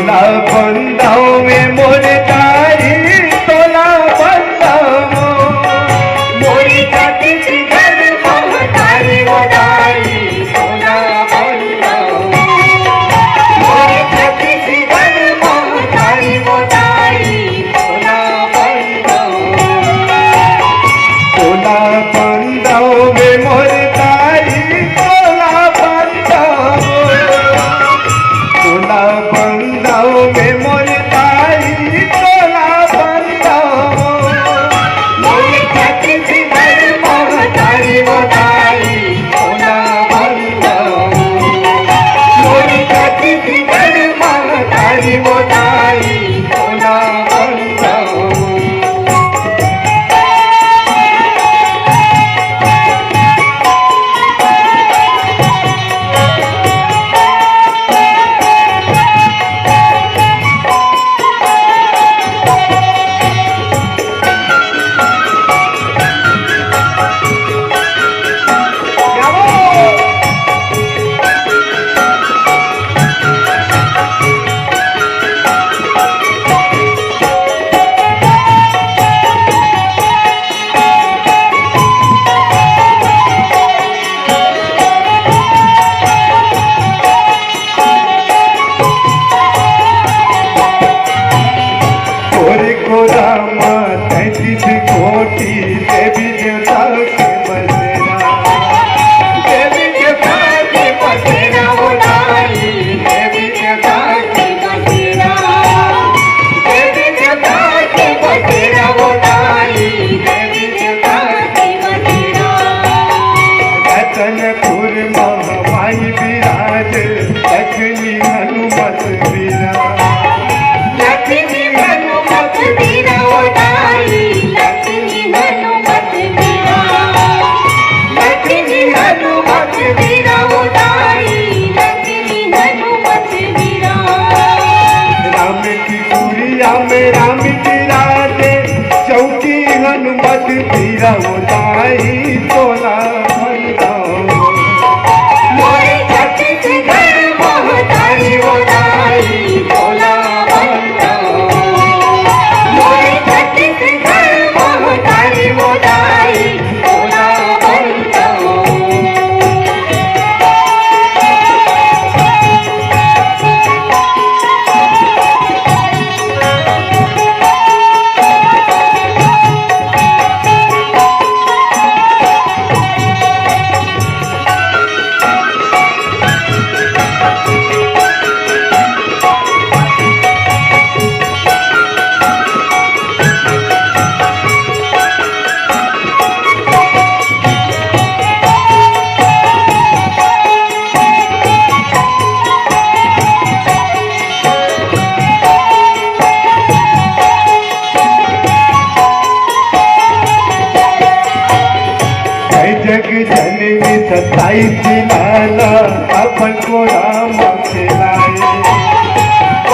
तोला बंदाओ में मोर तारी तोला बंदाओ मोरी छत्तीसगढ़ महतारी मोदारी तोला बंदाओ मोरी छत्तीसगढ़ महतारी मोदारी तोला बंदाओ तोला बंदाओ में मोर तारी तोला बंदाओ तोला बंदाओ में मोर तारी तोला बंदाओ मोरी छत्तीसगढ़ महतारी मोदारी तोला बंदाओ मोरी छत्तीसगढ़ महतारी मोदारी तोला बंदाओ को राम 33 कोटि देवी देवता के बसेरा देवी देवता के बसेरा मोदारी देवी देवता के बसेरा देवी देवता के बसेरा मोदारी देवी देवता के बसेरा रतनपुर महामाई विराज लक्ष्मी हनुमत वीरा लक्ष्मी हनुमत वीरा मोदारी लक्ष्मी हनुमत वीरा लक्ष्मी हनुमत वीरा मोदारी लक्ष्मी हनुमत वीरा राम की गुड़िया में राम की राजे चौकी हनुमत वीरा उताई तोला बंदाओ मोरी छत्तीसगढ़ महतारी मोदारी तोला बंदाओ मोरी छत्तीसगढ़ महतारी मोदारी तोला बंदाओ जग जननी 27 लाला अपन को राम खिलाए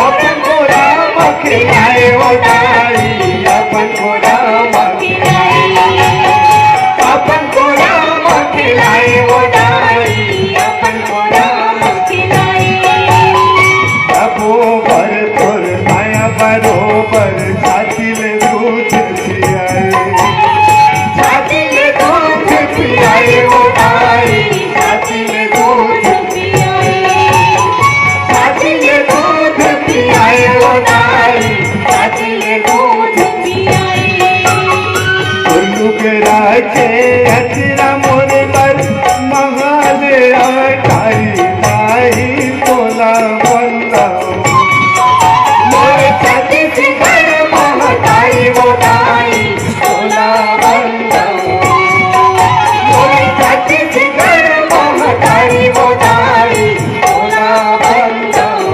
अपन को राम खिलाए उतारी अपन को राम खिलाए अपन को राम खिलाए मोदारी अपन को राम खिलाए बरोबर तोर माया बरोबर साथी में दूध पियाए छाती में दूध पियाए मोदारी छाती में दूध पियाए छाती में दूध पियाए मोदारी छाती में दूध पियाए उल्लू के राजे हजरा मोर पर महादेव कारी माही तोला बंदाओ मोरी छत्तीसगढ़ महतारी मोदारी तोला बंदाओ मोरी छत्तीसगढ़ महतारी मोदारी तोला बंदाओ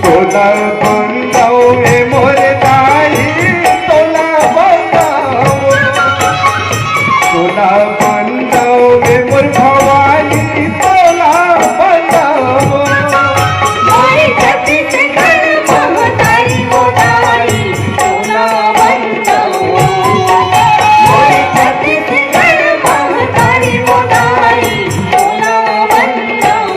तोला बंदाओ ए मोर तारी तोला बंदाओ तोला बंदाओ ए मोर भवानी तोला बंदाओ मोरी छत्तीसगढ़ महतारी मोदारी तोला बंदाओ मोरी छत्तीसगढ़ महतारी मोदारी तोला बंदाओ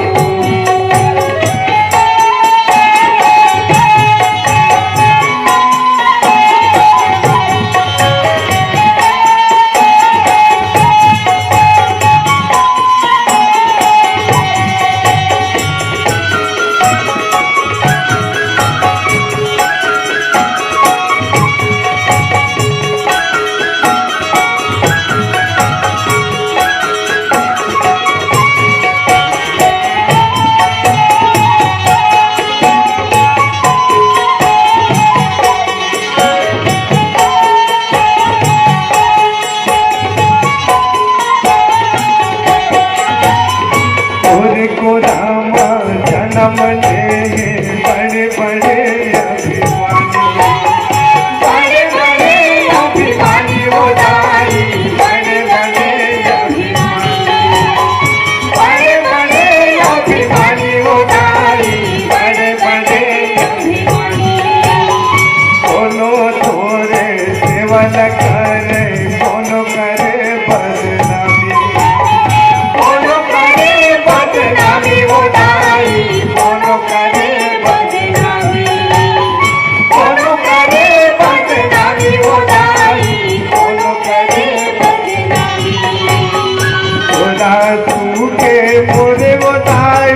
सासू के मोरे बताई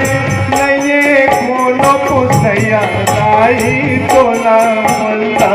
नहीं कोनो पुसैया दाई तोला बोलता